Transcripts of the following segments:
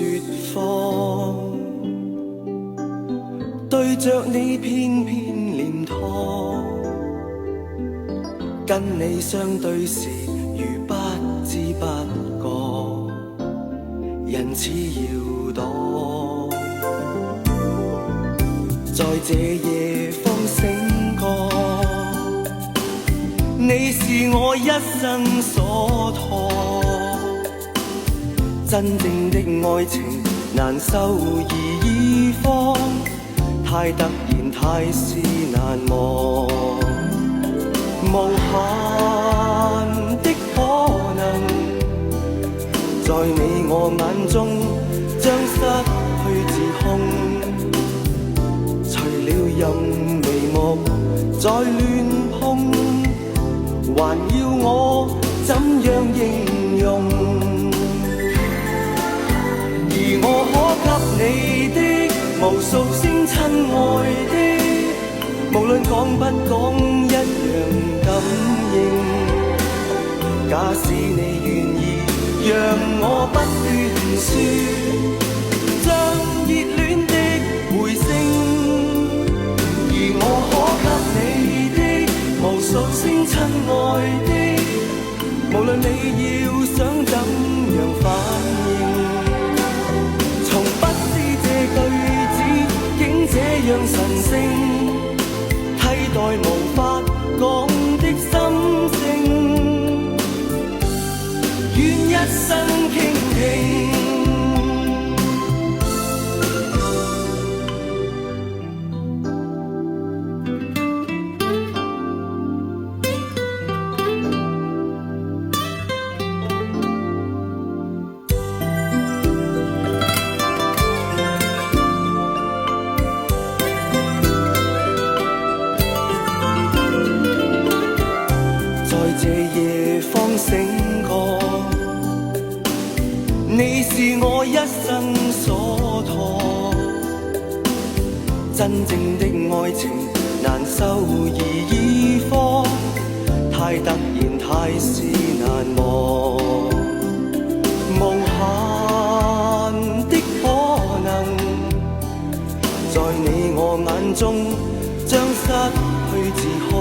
説謊，對着你偏偏臉龐，跟你相對時如不知不覺，因此搖蕩，在這夜方醒覺，你是我一生所託，真正的愛情難收而放，太突然太是難忘，無限的可能在你我眼中將失去自控，除了任眉目再亂碰，還要我怎樣形容？而我可給你的無數聲親愛的，無論講不講一樣感應。假使你願意讓我不斷說，將熱戀的回聲，而我可給你的無數聲親愛的，無論你要想怎樣反應，從不知這句子竟這樣神聖，替代無法講的心聲，願一生傾聽。你是我一生所託，真正的愛情難收而放，太突然太是難忘，無限的可能在你我眼中將失去自控，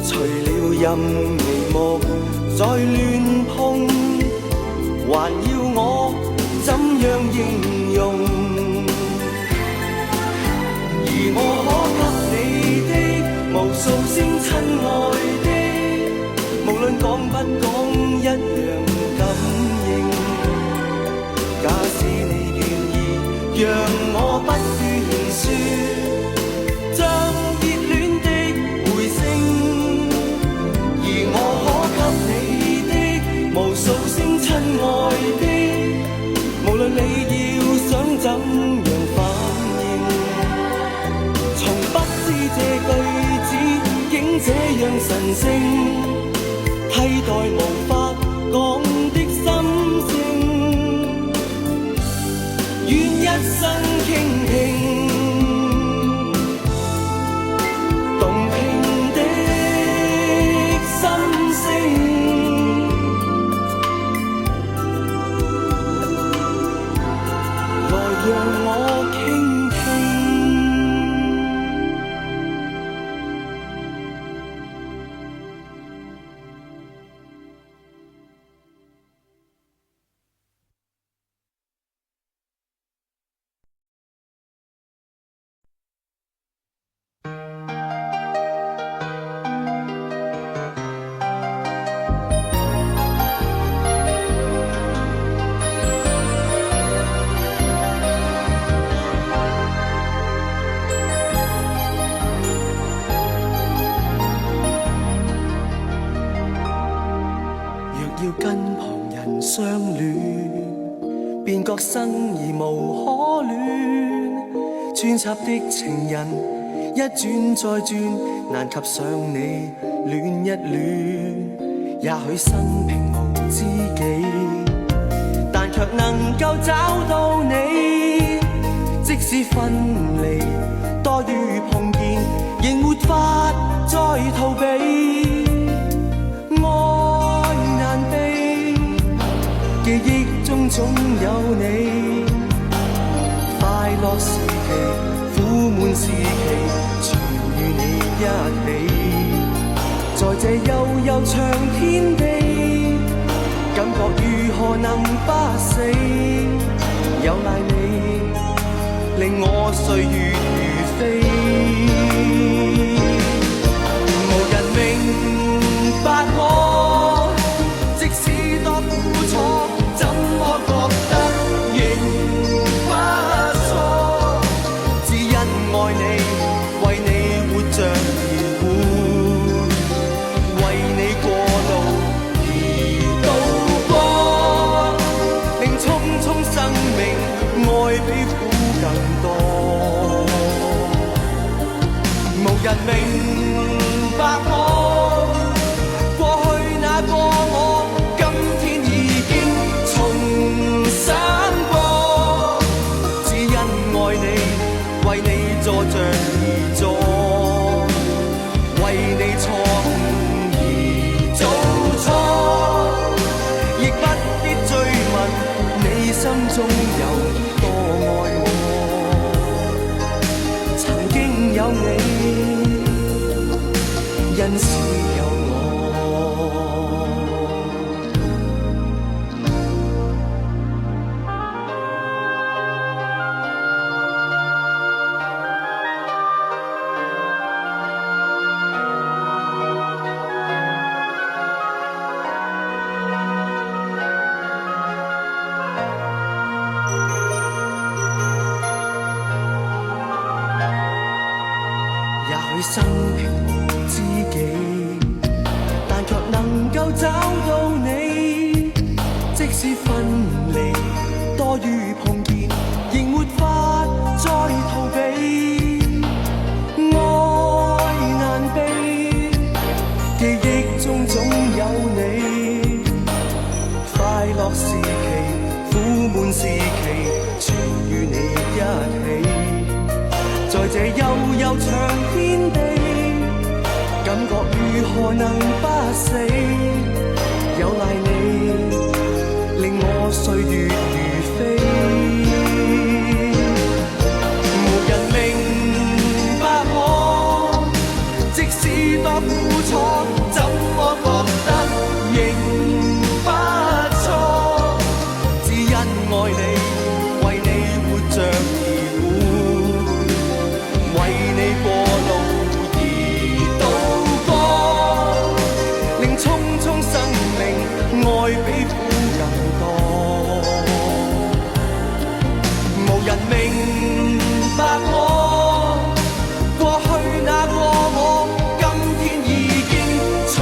除了任眉目再亂碰，還要我怎樣形容？而我可給你的無數聲親愛的，無論講不講一樣感應。假使你願意讓我不斷說，將熱戀的回聲，而我可給你的無數聲親愛的，無論你要想怎樣反應，從不知這句子竟這樣神聖，替代無法講的心聲，願一生傾聽。讓我傾聽。要跟旁人相戀，便覺生而無可戀。穿插的情人一轉再轉，難及上你戀一戀。也許生平無知己，但卻能夠找到你。即使分離多於碰見，仍沒法再逃避。愛難避，記憶中總有你。快樂時期、苦悶時期，全與你一起。在這悠悠長天地，感覺如何能不死？有賴你，令我歲月如飛。無人明白我，即使多苦楚，怎麼覺得仍不錯？只因愛你，為你活着而活，為你過路而渡過，令匆匆生命愛比苦更多。無人明白我，過去那個我，今天已經重生過。只因愛你，為你坐着而坐，為你錯誤而做錯，亦不必追問你心中有多愛我。曾經有你，因是有我。也許生平知己，但卻能夠找到你。即使分離多於碰見，仍沒法再逃避。愛難避，記憶中總有你。快樂時期、苦悶時期，全與你一起。在這悠悠長天地，感覺如何能不死？有賴你，令我歲月如飛。無人明白我，即使多苦楚，怎麼覺得仍不錯？只因愛你，為你活着而活，為你過路而渡過，令匆匆生命愛比苦更多。無人明白我，過去那個我，今天已經重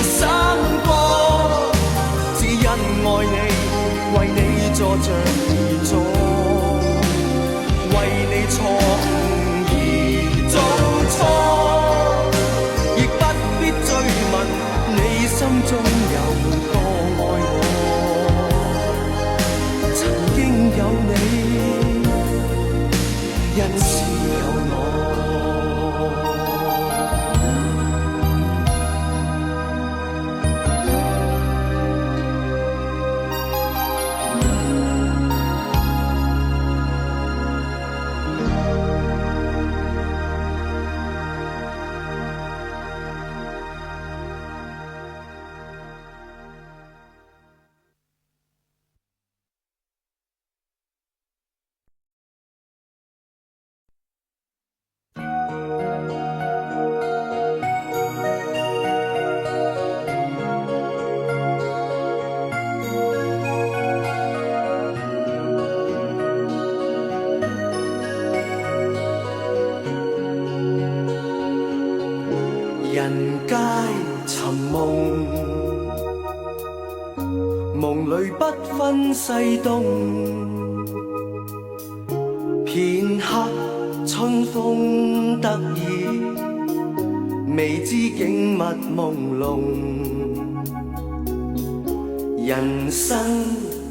生過。只因愛你，為你坐着而坐，為你錯誤而做錯，亦不必追問你心中有多愛我。曾經有你，因是有我。人皆尋夢，夢裏不分西東。片刻春風得意，未知景物朦朧。人生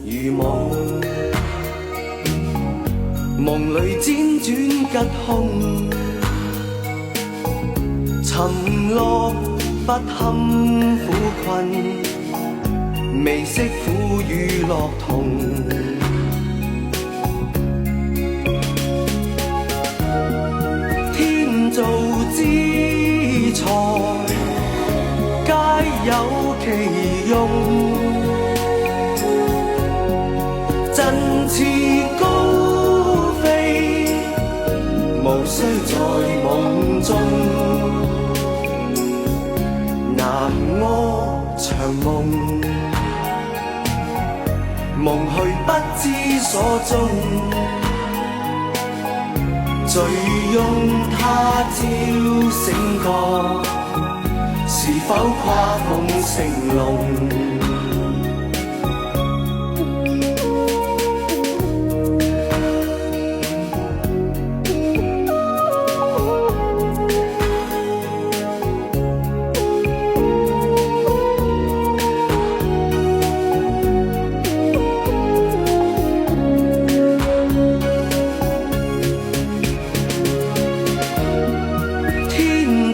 如夢，夢裏輾轉吉凶。沉落不堪苦困，未識苦與樂同。天造之材皆有其用，振翅高飛，無需在夢中。南柯長夢，夢去不知所蹤。醉擁他朝醒覺，是否跨鳳成龍？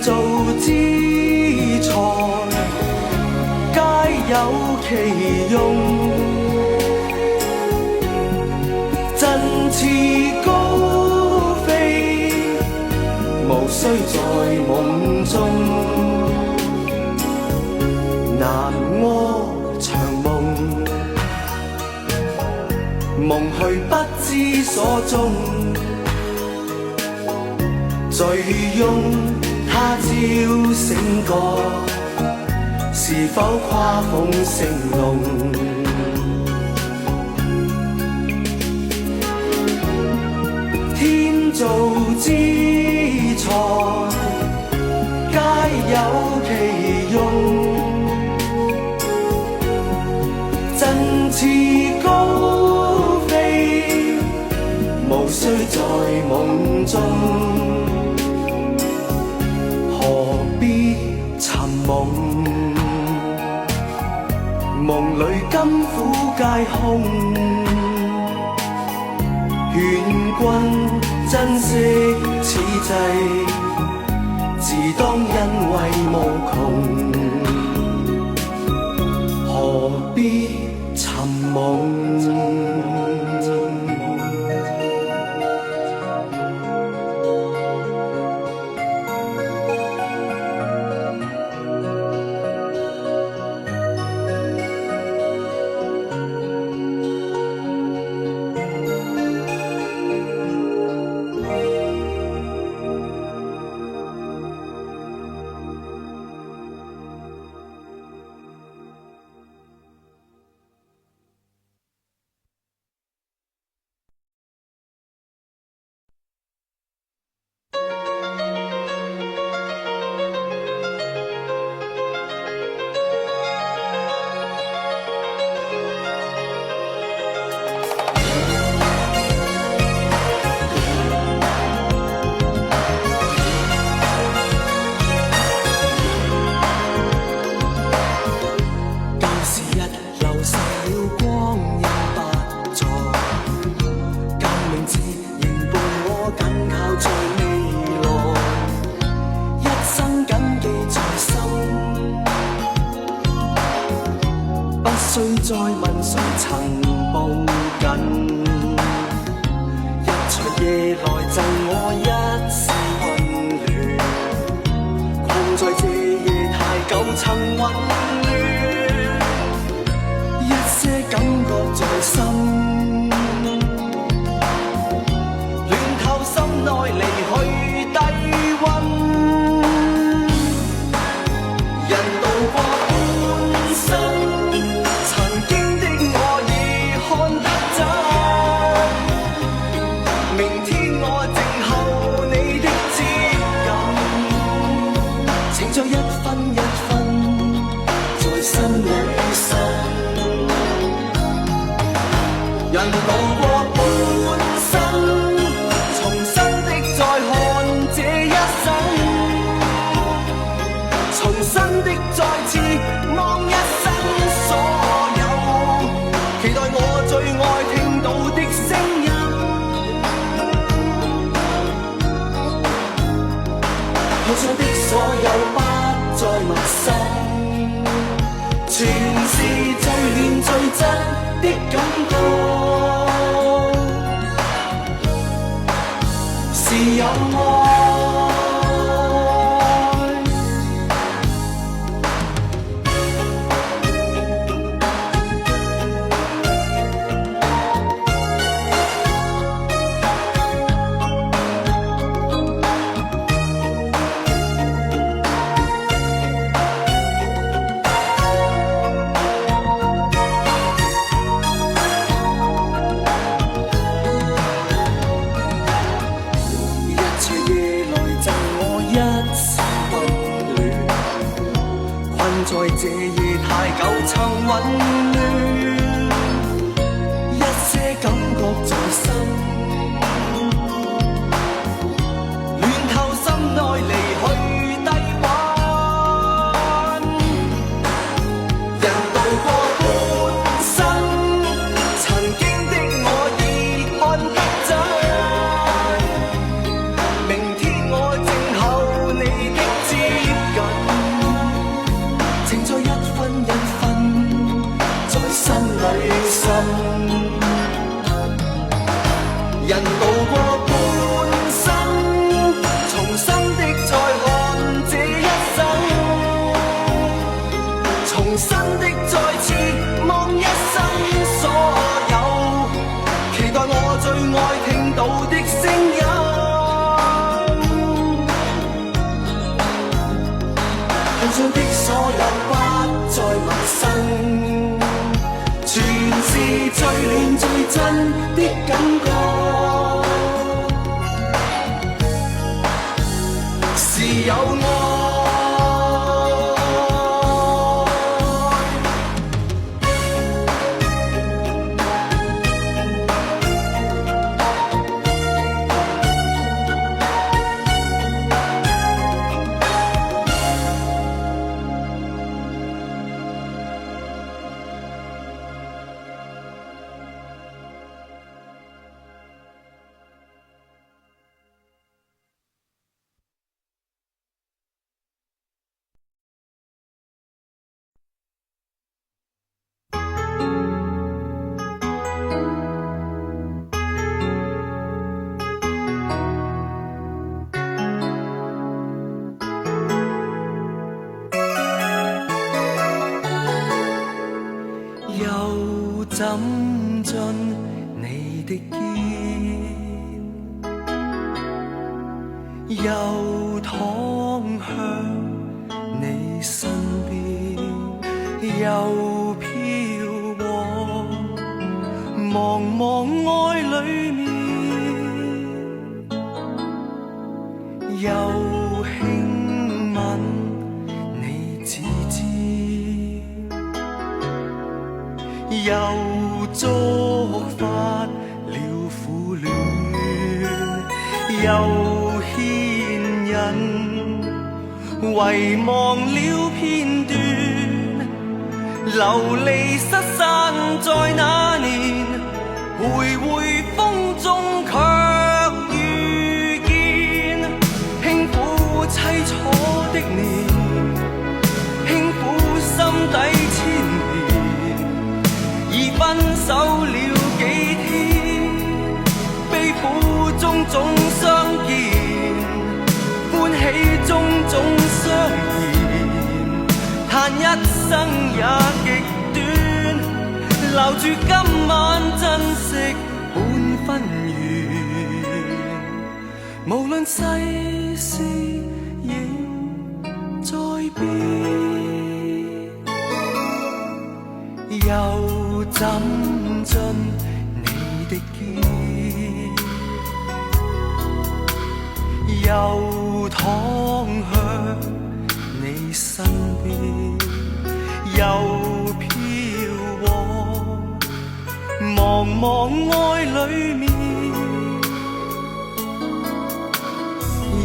造之材皆有其用，振翅高飛，無需在夢中。南柯長夢，夢去不知所蹤。醉擁他朝醒覺，是否跨鳳成龍？天造之材皆有其用，振翅高飛，無需在夢中。何必尋夢？夢裏甘苦皆空。勸君珍惜此際，自當欣慰無窮。何必尋夢？再問誰曾抱緊，一場夜來贈我一絲溫暖，困在這夜太久曾混亂，一些感覺在心，暖透心內離去低溫，人渡過半生。人路過半生，重新的再看這一生，重新的再次望一生所有，期待我最愛聽到的聲音，路上的所有不再陌生，全是最暖最真的感覺，是有愛。在這夜太久曾混亂，一些感覺在心，暖透心內離去低溫。人渡過半生，曾經的我已看得真，明天我靜候你的接近，情在一分一分在心裏滲。人渡過半生，重新的再看這一生，重新的再次望一生所有，期待我最愛聽到的聲音。人生的所有不再陌生，全是最暖最真的感覺，是有愛。又怎進你的肩，又躺向你身邊，又飄往茫茫愛裏面，又輕吻你指尖，又觸發了苦戀，又牽引遺忘了片段，流離失散在那年，回回風中卻遇見，輕撫凄楚的年，輕撫心底千年，已分手了幾天，悲苦中總相見，歡喜中總相見，嘆一生也極短，留住今晚珍惜本分緣，無論世事仍在變，又怎進你的肩，又躺向你身邊，又飄往茫茫愛裏面，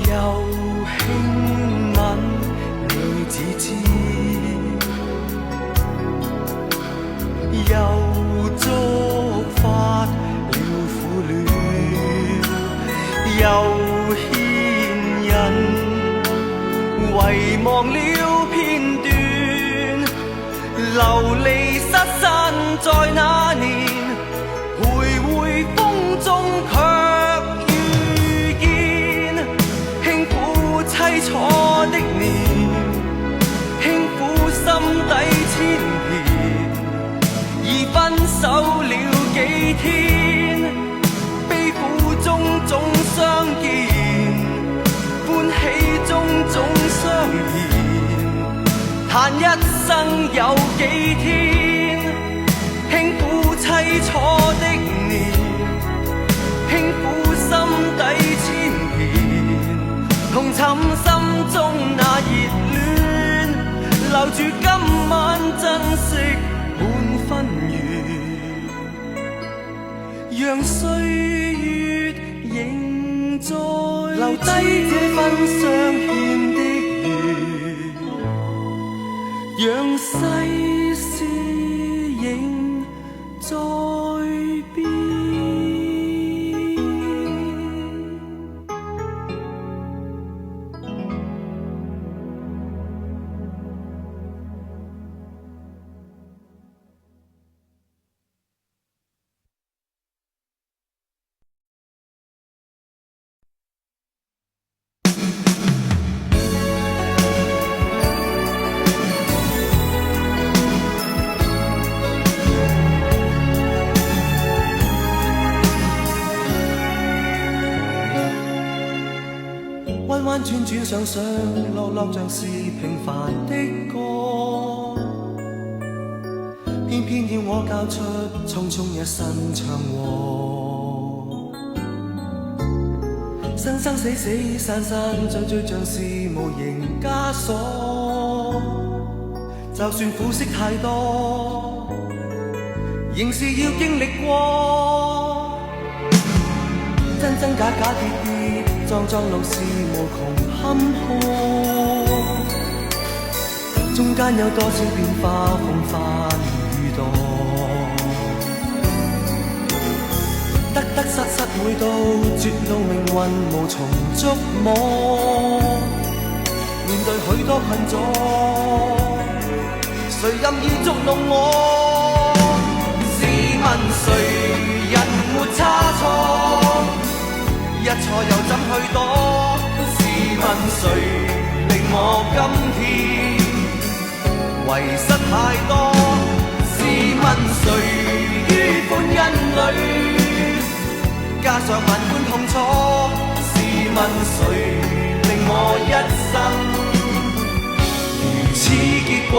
又輕吻你指尖，又觸發了苦戀，又牽引遺忘了片段，流離失散在那年，徘徊風中卻遇見，輕撫凄楚的臉，輕撫心底千遍，已分手了幾天，悲苦中總相見，歡喜中總相見，嘆一生有幾天，輕撫凄楚的臉，輕撫心底千遍，同尋心中那熱戀，留住今晚珍惜滿分緣，讓歲月仍在留低這份相欠的緣，讓世事仍在變。彎彎轉轉上上落落像是平凡的歌，偏偏要我交出匆匆一生祥和，生生死死散散追追像是無形枷鎖，就算苦澀太多，仍是要經歷過，真真假假跌跌撞撞路是無窮坎坷，中間有多少變化風帆雨墮，得得失失每到絕路命運無從捉摸，面對許多困阻，誰任意捉弄我？試問誰人沒差錯？一錯又怎去躲？試問誰令我今天遺失太多？試問誰於歡欣裏加上萬般痛楚？試問誰令我一生如此結果？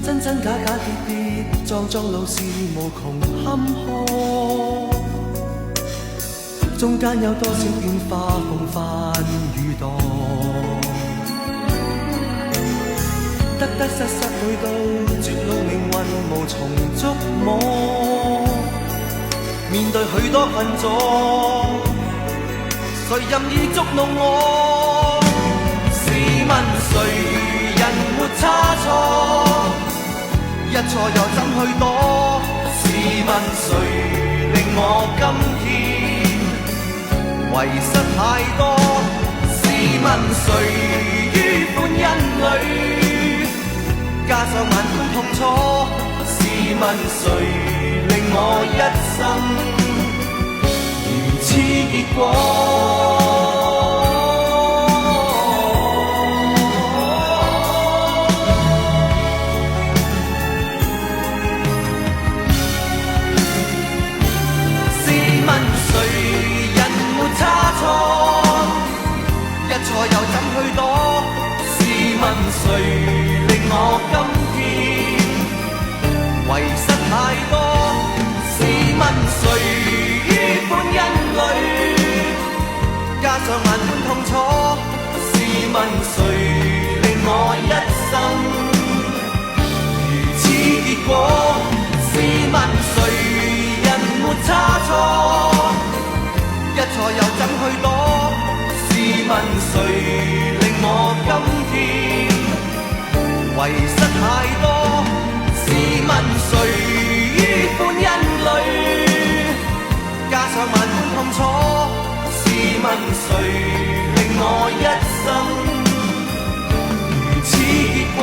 真真假假跌跌撞撞路是無窮坎坷，中間有多少變化風帆雨墮，得得失失每到絕路命運無從捉摸，面對許多困阻，誰任意捉弄我？試問誰人沒差錯？一錯又怎去躲？試問誰令我今天遺失太多？試問誰於歡欣裏加上萬般痛楚？試問誰令我一生如此結果？一錯又怎去躲？試問誰令我今天遺失太多？試問誰於歡欣裏加上萬般痛楚？試問誰令我一生如此結果？試問誰人沒差錯？一錯又怎去躲？試問誰令我今天遺失太多？試問誰於問誰令我一生如此結果？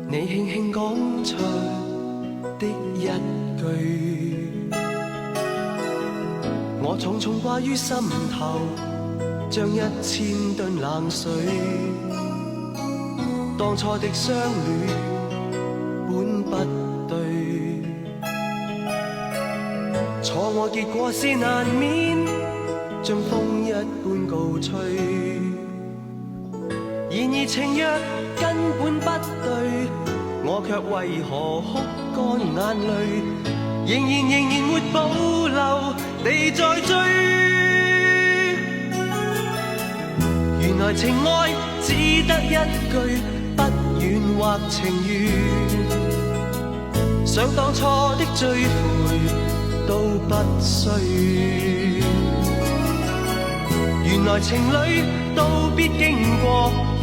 你輕輕講出的一句，我重重掛於心頭，像1000噸冷水。當初的相戀本不對，錯我結果是難免，像風一般告吹。然而情若根本不對，我卻為何哭乾眼淚，仍然沒保留地再追。原來情愛只得一句不願或情願，想當初的追悔都不需。原來情侶都必經過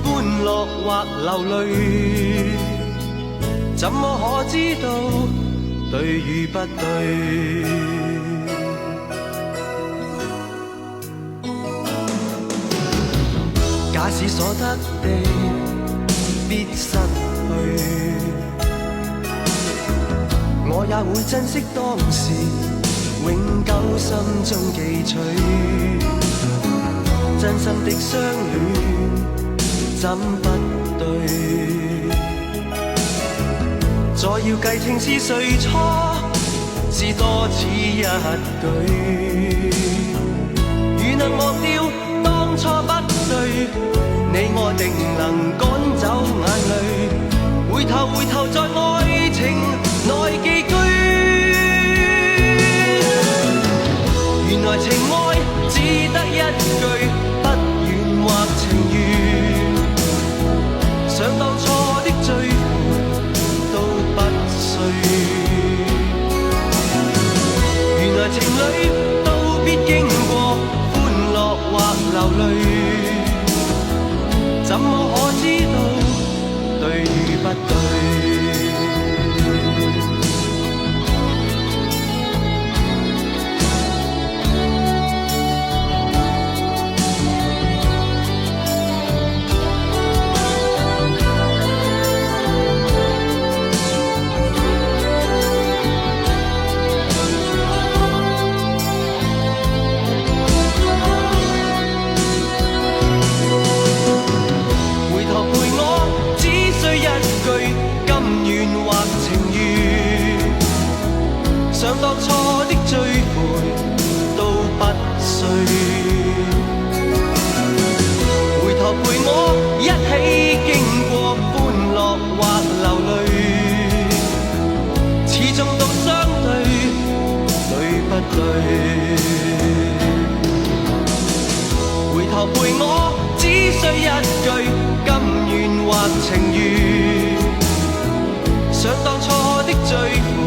歡樂或流淚，怎麼可知道對與不對？假使所得的必失去，我也會珍惜當時，永久心中記取。真心的相戀怎不對？再要計清是誰錯，是多此一舉。如能忘掉當初不對，你我定能趕走眼淚，回頭在愛情內寄居。原來情愛只得一句不願或情願，想當初的追悔都不需。原來情侶都必經過歡樂或流淚，怎麼可知道對與不對？想當初的追悔都不需，回頭陪我一起經過歡樂或流淚，始終都相對，對不對？回頭陪我只需一句甘願或情願，想當初的追悔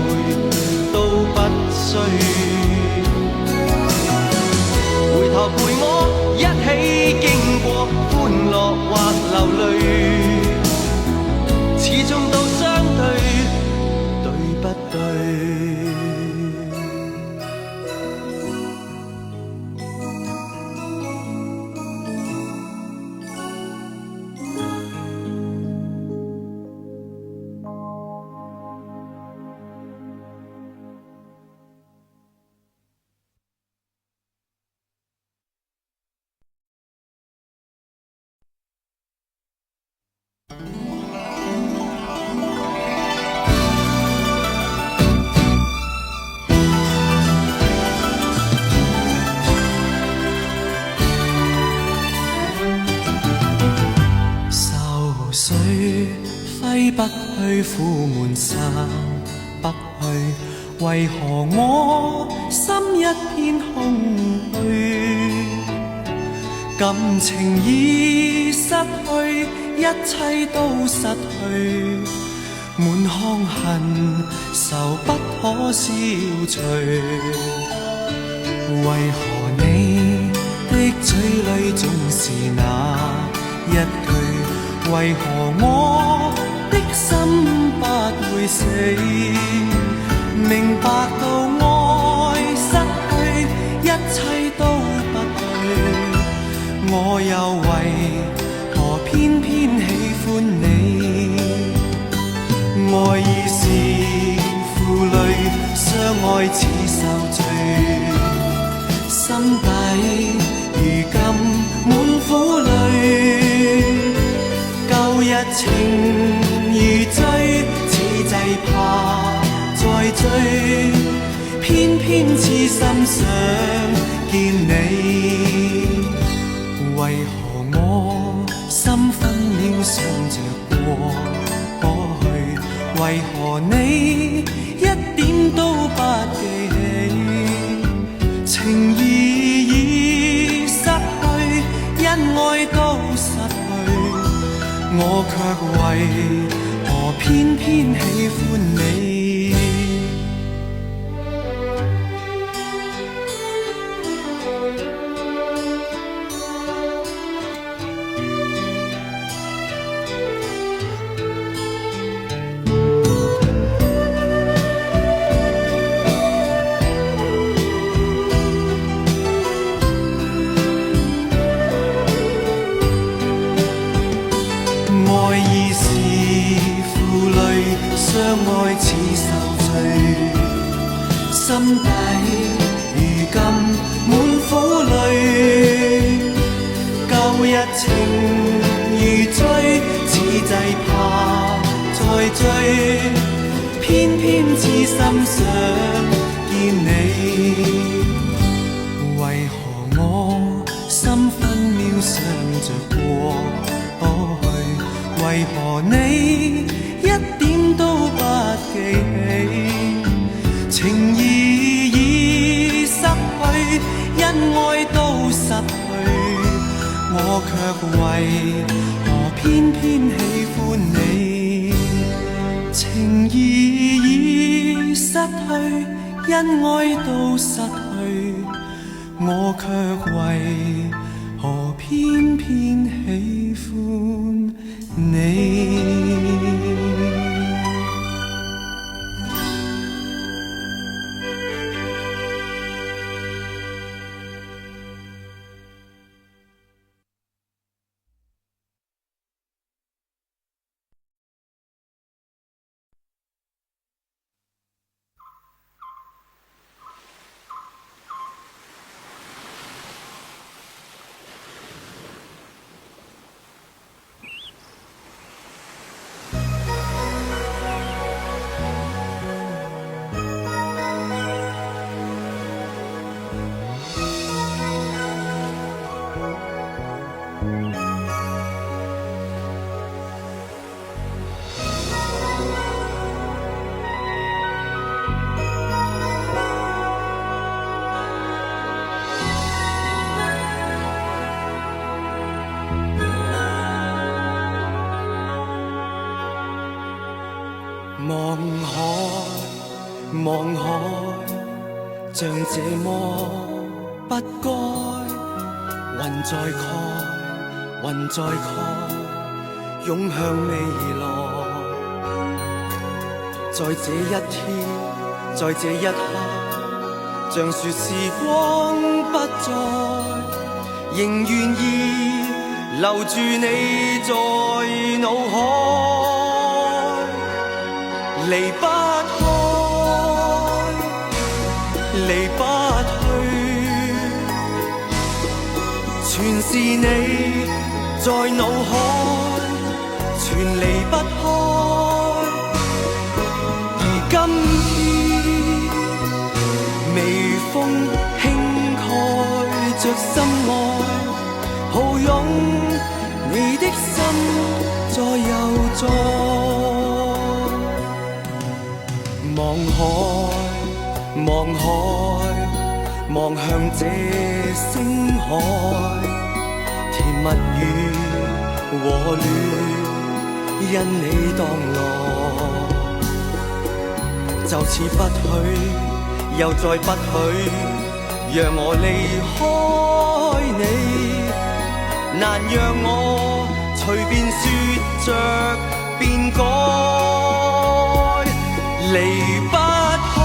都不需。去，苦悶散不去，為何我心一片空虛？感情已失去，一切都失去，滿腔恨愁不可消除。為何你的嘴裡總是那一句？為何我的心不會死？明白到愛失去，一切都不對，我又為何偏偏喜歡你？愛已是負累，相愛似受罪，心底如今滿苦淚。舊日情如醉，此際怕再追，偏偏痴心想見你。為何我心分秒想着過去？為何你一點都不記起？情義已失去，因愛都失去，我卻為何偏偏喜歡你？相愛似受罪，心底如今滿苦淚。舊日情如醉，此際怕再追，偏偏痴心想見你。為何我心分秒想着過去？為何你一點都不記起？情義已失去，因愛都失去，我卻為何偏偏喜歡你？情義已失去，因愛都失去，我卻為何偏偏喜歡你？望海，像這麼不該。雲在蓋，雲在蓋，湧向未來。在這一天，在這一刻，像說時光不再，仍願意留住你在腦海，離不開。離不去，全是你在腦海，全離不開。而今天，微風輕蓋着心愛，抱擁你的心再又再。望海，望向這星海，甜蜜與和戀因你當來，就似不許，又再不許，讓我離開你，難讓我隨便說着便改，離不開，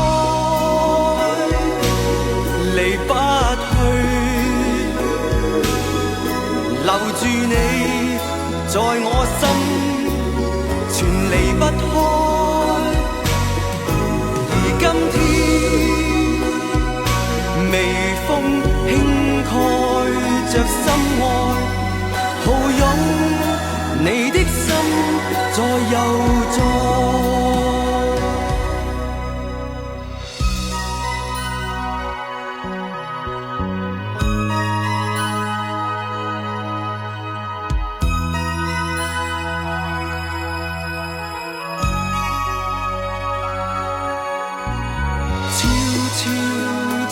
離不去，留住你在我心，全離不開。而今天微風輕蓋着心愛，抱擁你的心在又在。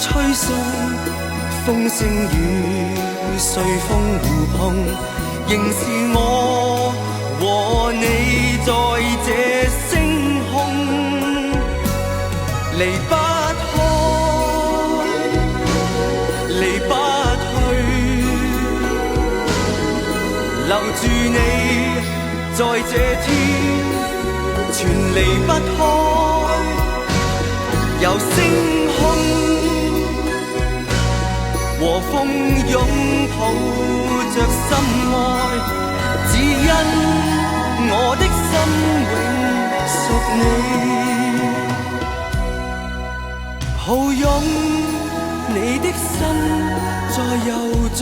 吹送風聲與隨風互碰，仍是我和你在這星空，離不開，離不去，留住你在這天，全離不開，由星空和風擁抱着心愛，只因我的心永屬你，抱擁你的心在又在。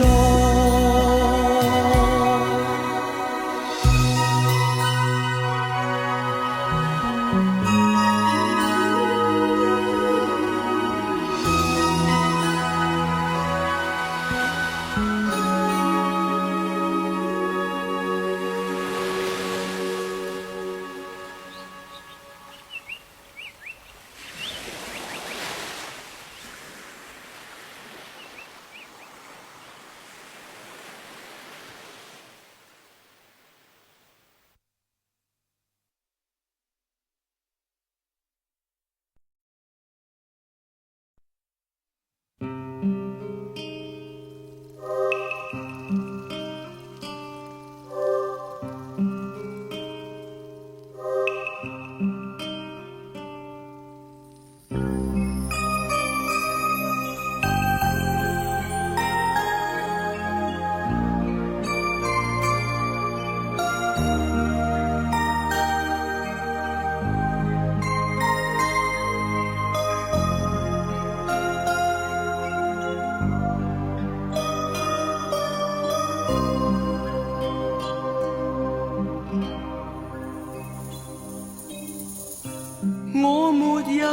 我沒有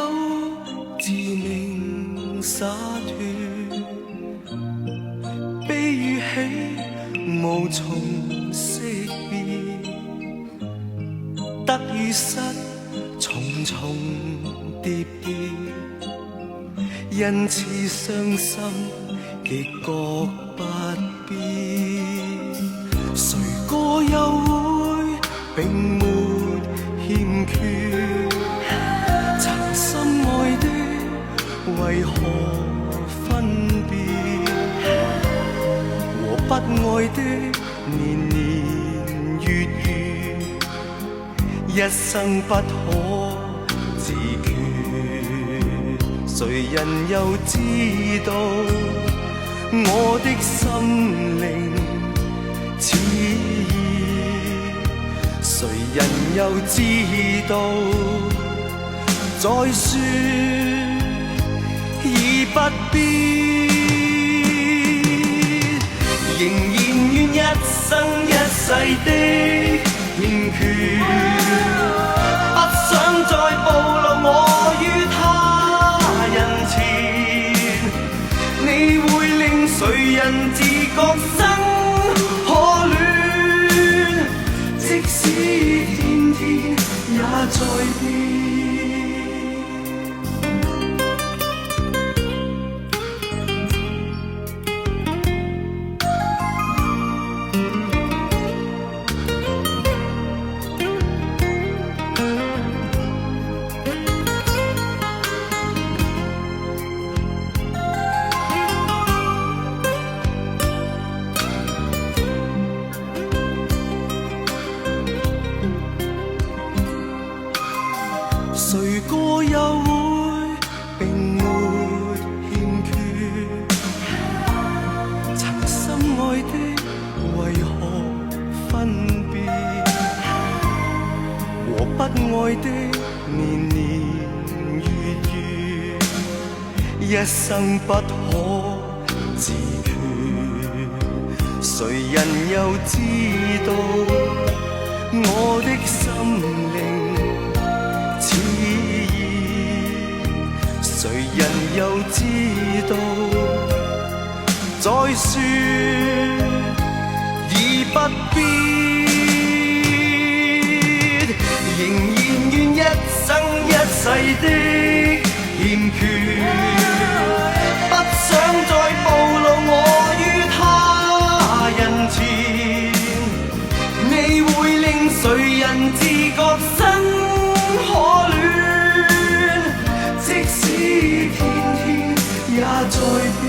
自命灑脫，悲與喜無從識別，得與失重重疊疊，因此傷心亦覺不必，誰個又會並沒欠缺，心愛的為何分別，和不愛的年年月月，一生不可自決，誰人又知道我的心靈熾熱，誰人又知道再說已不必，仍然願一生一世的欠缺，不想再暴露我於他人前，你會令誰人自覺生可戀，即使天天也在變。誰個又會並沒欠缺？曾深愛的為何分別？和不愛的年年月月，一生不可自決。誰人又知道我的心靈熾熱？誰人又知道再說已不必？仍然願一生一世的欠缺，不想再暴露我於他人前。你會令誰人自覺生可戀？即使天天也在變，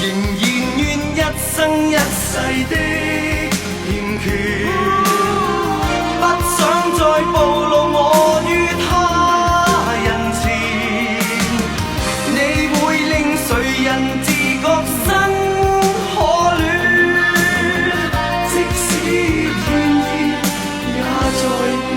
仍然願一生一世的欠缺，不想再暴露我於他人前。你會令誰人自覺生可戀？即使天天也在變。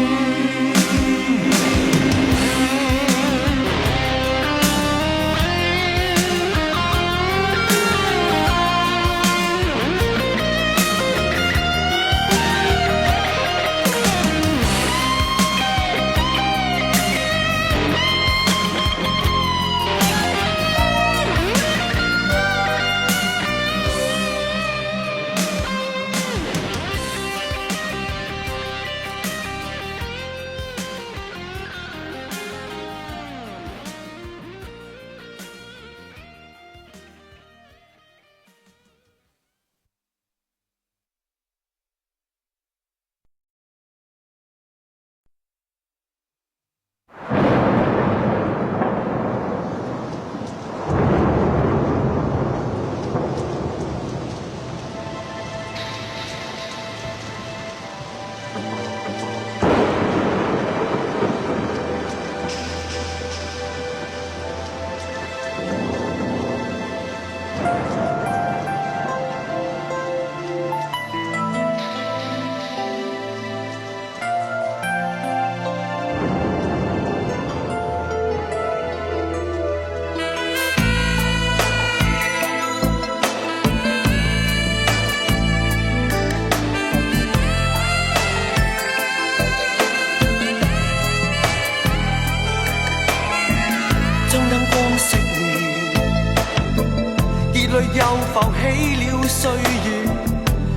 又浮起了歲月，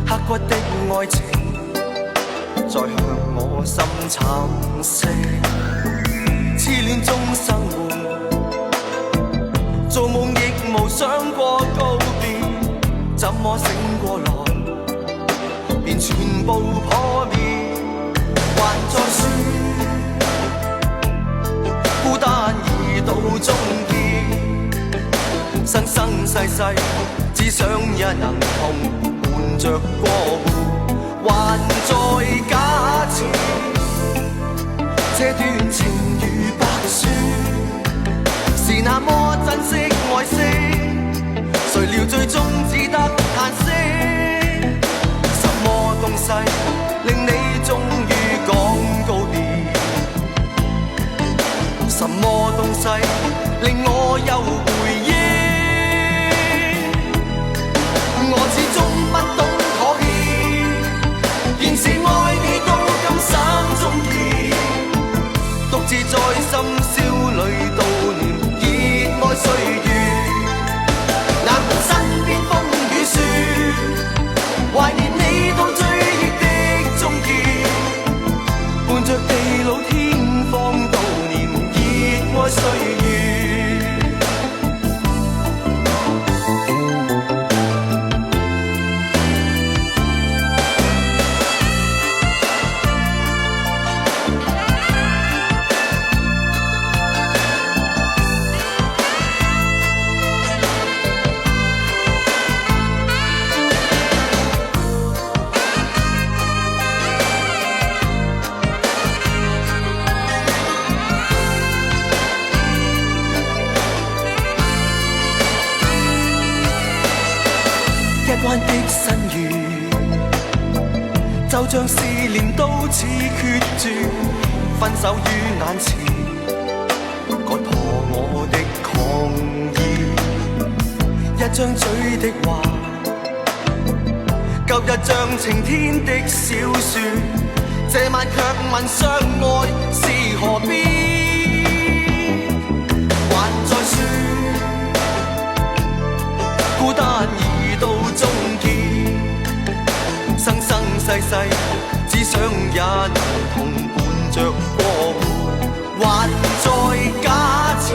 刻骨的愛情在向我心蠶食。痴戀中生活，做夢亦無想過告別，怎麼醒過來便全部破滅？還在說孤單已到終結，生生世世只想也能同伴着過活，還在假設這段情如白雪，是那麼珍惜愛惜，誰料最終只得嘆息。什麼東西令你終於講告別？什麼東西令我又回憶？我始終不懂妥協，現時愛你到今生終結，獨自在深宵裏悼念熱愛歲月。難伴身邊風雨雪，懷念你到追憶的終結，伴着地老天荒悼念熱愛歲月。像試煉刀似決絕，分手於眼前，割破我的狂意，一張嘴的話，舊日像晴天的小說，這晚卻問相愛是何必，還在說孤單已到終結，生生世世只想一同伴着過活，還在假設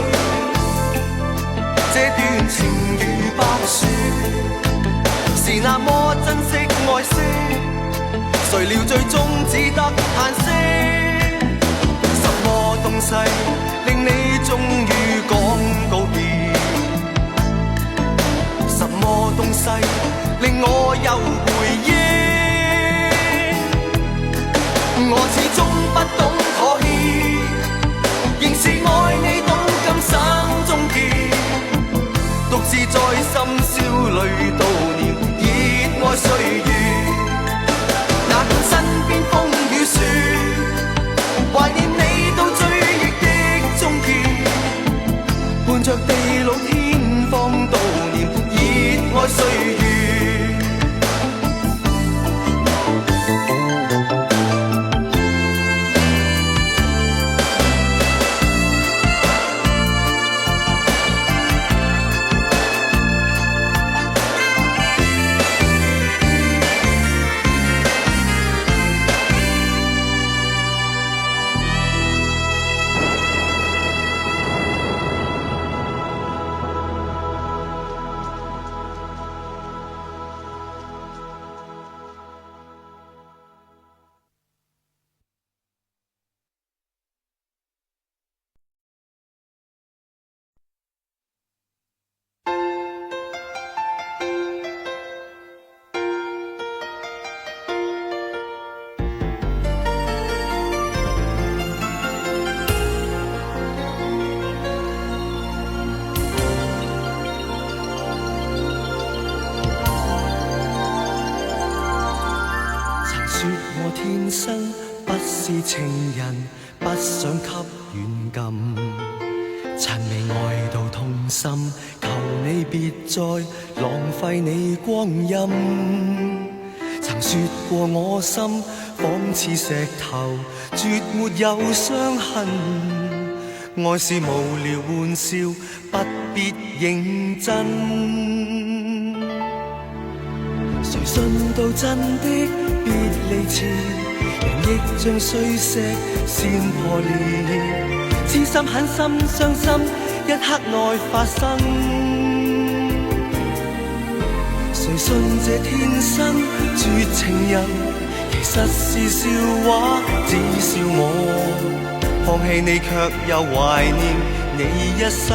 這段情如白雪，是那麼珍惜愛惜，誰料最終只得嘆息。什麼東西令你終於講告別？什麼東西令我有回憶？我始終不懂妥協，仍是愛你到今生終結，獨自在深宵裏悼念熱愛歲月。那管身邊風雨雪，懷念你到追憶的終結，伴着地老天荒悼念熱愛歲月。天生不是情人，不想給軟禁，趁未愛到痛心，求你別再浪費你光陰。曾說過我心仿似石頭，絕沒有傷痕，愛是無聊玩笑，不必認真。誰信到真的別離前，人亦像碎石先破裂，痴心狠心傷心一刻內發生。誰信這天生絕情人，其實是笑話，只笑我放棄你卻又懷念你一生。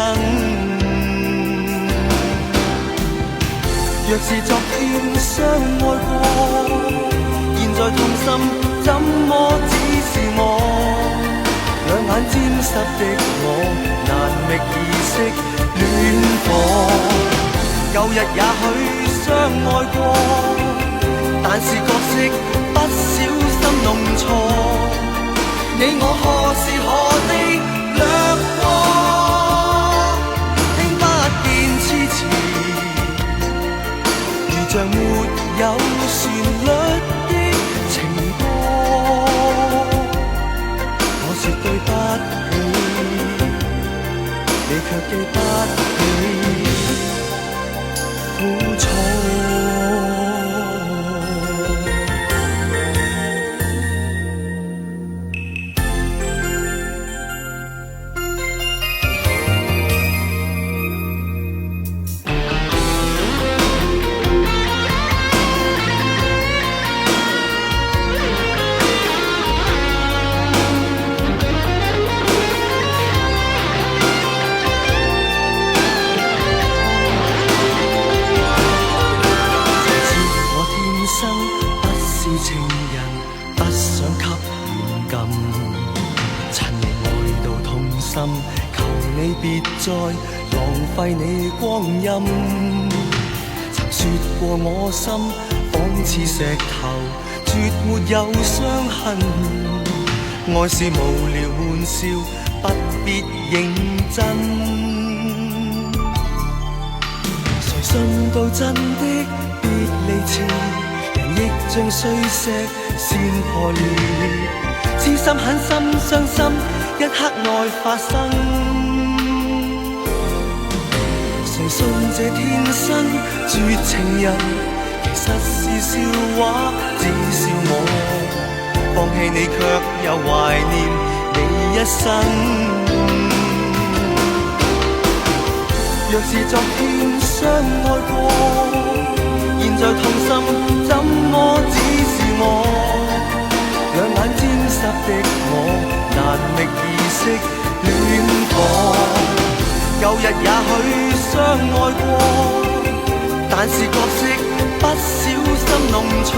若是昨天相愛過，現在痛心怎麼只是我？兩眼沾濕的我，難覓意識戀火。舊日也許相愛過，但是角色不小心弄錯，你我何時何地掠過，聽不見痴詞，像沒有旋律的情歌，我說對不起，你卻記不起苦楚。求你別再浪費你光陰，曾說過我心仿似石頭，絕說沒有傷痕，愛是無聊玩笑，不必認真。誰信到真的別離前，人亦像碎石先破裂，痴心狠心傷心，一刻內發生。誰信這天生絕情人，其實是笑話，只笑我放棄你，卻又懷念你一生。若是昨天相愛過，現在痛心怎麼只是我？兩眼沾濕的我，難覓意識戀火。舊日也許相愛過，但是角色不小心弄錯，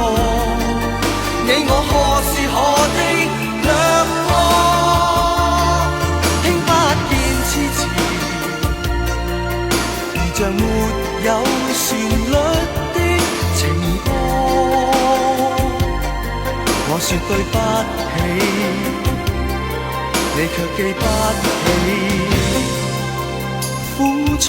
你我何時何地掠過？聽不見痴詞，而像沒有旋律的情歌。我說對不起，你卻記不起苦楚。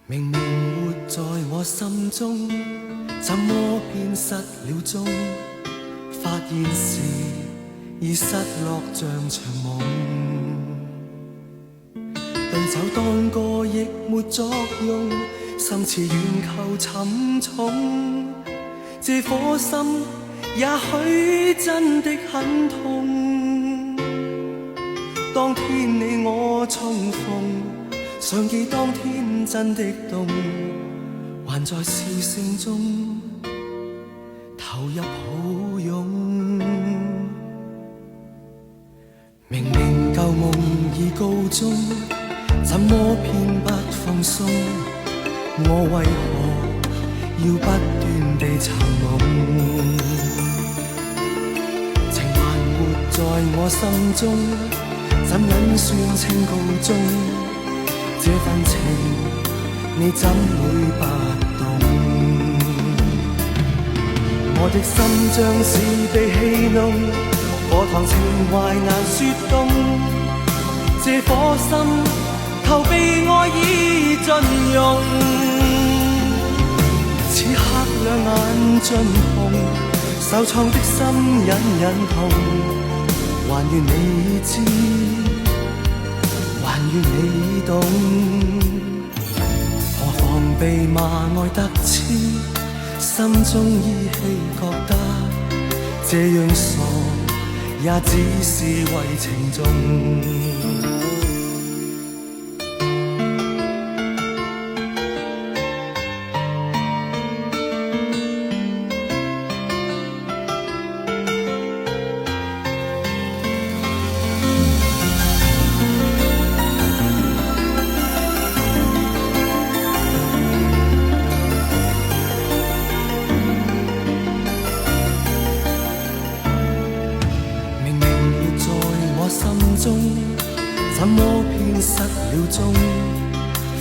明明活在我心中，怎麼變失了蹤？發現時已失落像場夢，對酒當歌亦沒作用，心似遠求沉重。這顆心也許真的很痛，當天你我重逢，想記當天真的動，還在笑聲中投入抱擁。明明舊夢已告終，怎麼偏不放鬆？我為何要不斷地尋夢？情還活在我心中，怎忍算情告終？這份情你怎會不懂？我的心像是被戲弄，課堂情懷難說動。這顆心求被愛已盡用，此刻兩眼盡紅，受創的心隱隱痛。還願你知，還願你懂，何妨被罵愛得痴，心中依稀覺得這樣傻也只是為情重。怎麼偏失了蹤？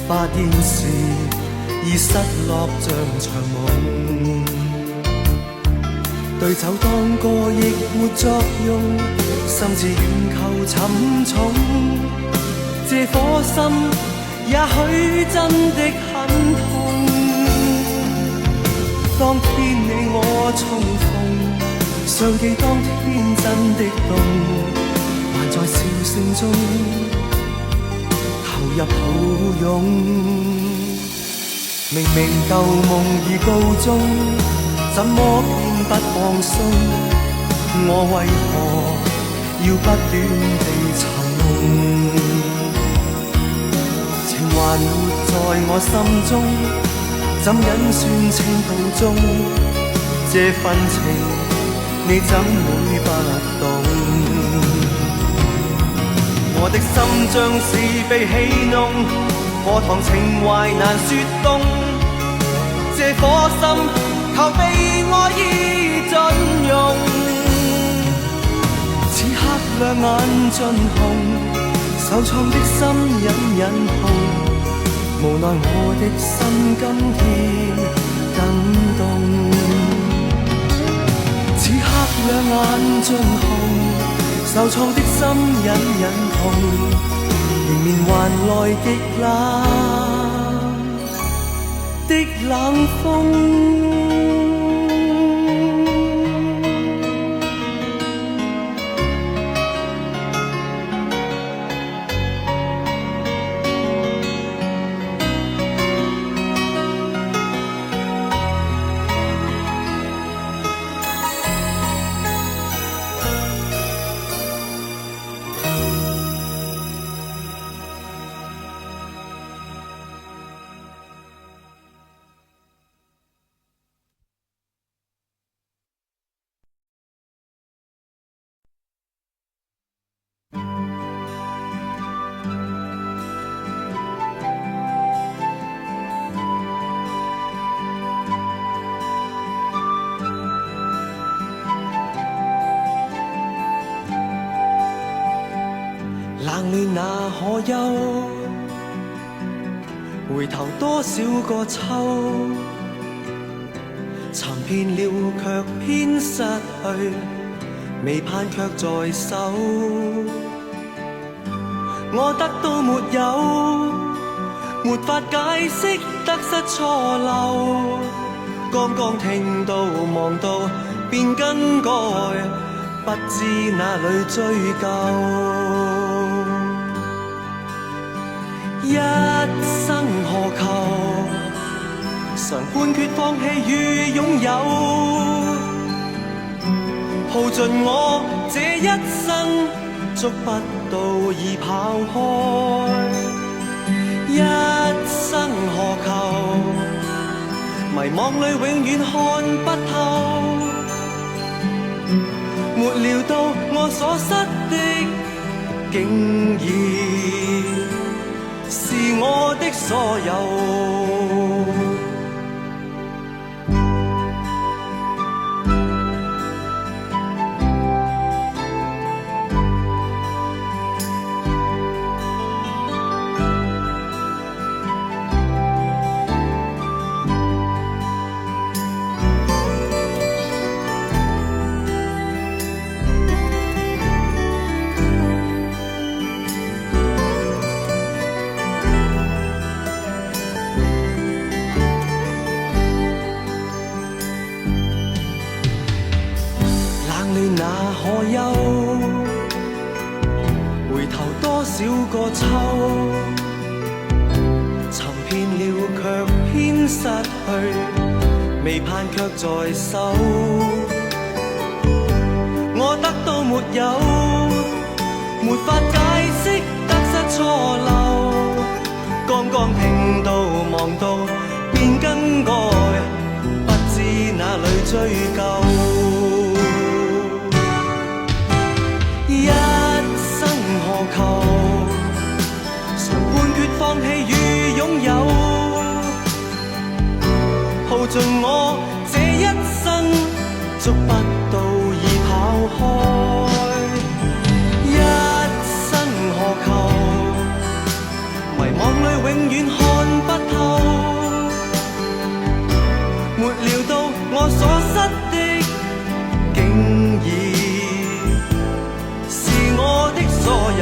發現時已失落像場夢，對酒當歌亦沒作用，心似遠求沉重。這顆心也許真的很痛，當天你我重逢，想記當天真的動。在笑聲中投入抱擁。明明舊夢已告終，怎麼偏不放鬆？我為何要不斷地尋夢？情還活在我心中，怎忍算情途中？這份情你怎會不懂？我的心像是被戲弄，課堂情懷難說動。這顆心求被愛意盡融，此刻兩眼盡紅，受創的心隱隱痛。無奈我的心今天更動，此刻兩眼盡紅，受創的心隱隱痛，迎面還來極冷風。冷暖那可休，回頭多少個秋，尋遍了卻偏失去，未盼卻在手。我得到沒有，沒法解釋得失錯漏，剛剛聽到望到便更改，不知哪裏追究。一生何求，常判決放棄與擁有，耗盡我這一生，捉不到已跑開。一生何求，迷惘裏永遠看不透，沒料到我所失的竟然是我的所有。那可休，回頭多少個秋，尋遍了卻偏失去，未盼卻在手。我得到沒有，沒法解釋得失錯漏，剛剛聽到望到便更改，不知哪裏追究。一生何求，常判決放棄與擁有，耗盡我這一生，捉不到已跑開。一生何求，迷惘裏永遠看不透，沒料到我所失的竟然我的所有。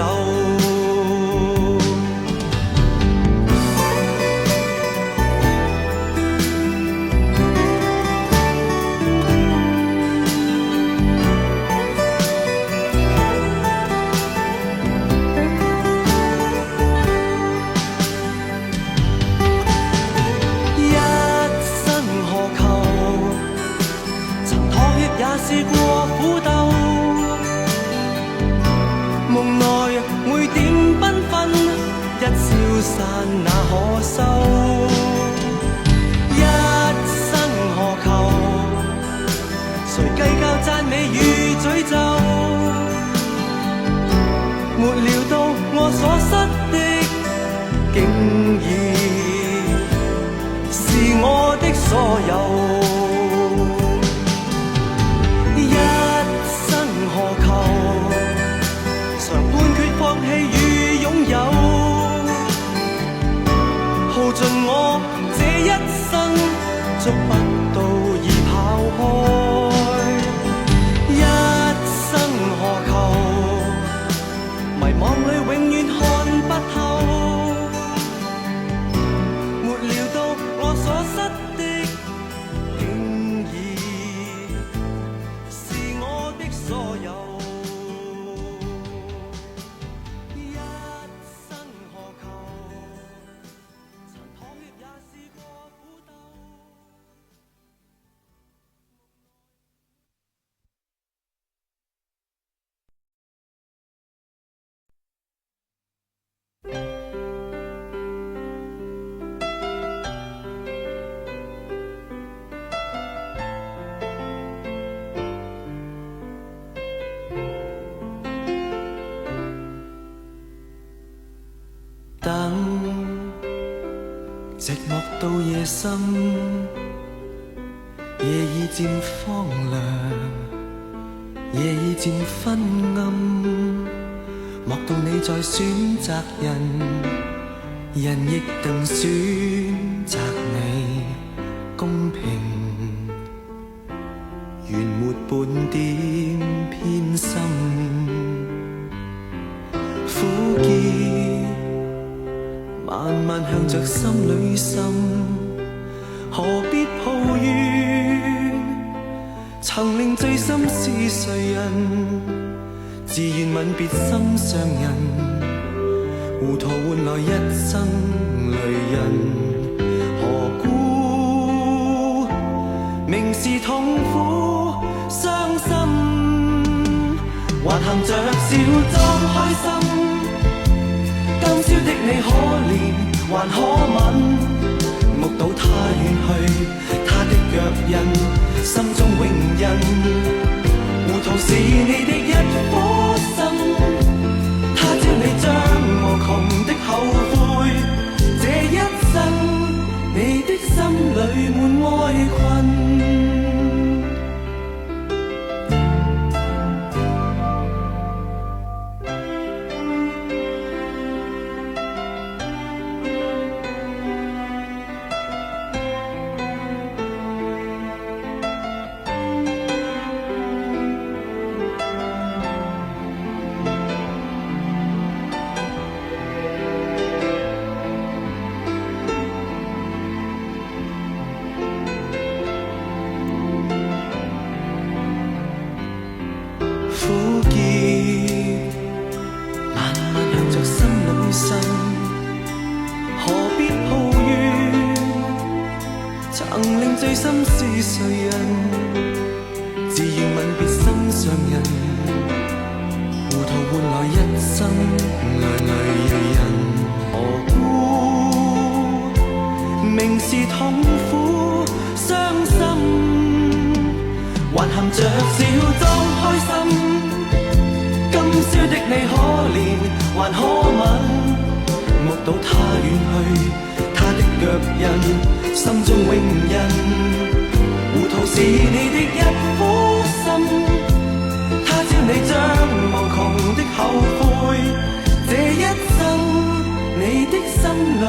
散那可收？一生何求？誰計較讚美與詛咒？沒料到我所失的，竟已是我的所有。一生何求？常判決放棄與擁有，耗盡我這一生，捉不到已跑開。一生何求？迷惘裏永遠看不透，沒料到我所失的，竟已是我的所有。一生何求？曾淌血也試過苦鬥。等寂寞到夜深，夜已漸荒涼，夜已漸昏暗，莫道你在選擇人，人亦更選擇你，公平原沒半點偏心，苦澀慢慢向着心裏滲，何必抱怨？曾令醉心是誰人？自願吻別心上人，糊塗換來一生淚印。何故明是痛苦傷心，還含着笑裝開心？今宵的你可憐還可吻，目睹他遠去，他的腳印，心中永印。糊塗是你的一顆心，他朝你將無窮的後悔。這一生你的心裏滿哀困。苦澀慢慢向着心裏滲，何必抱怨？曾令醉心是誰人？自願吻別心上人，糊塗換來一生淚淚淚印。何故明是痛苦傷心，還含着笑裝開心？今宵的你可憐還可吻，目睹他遠去，他的腳印，心中永印。糊塗是你的一顆心，他朝你將無窮的後悔。這一生你的心裏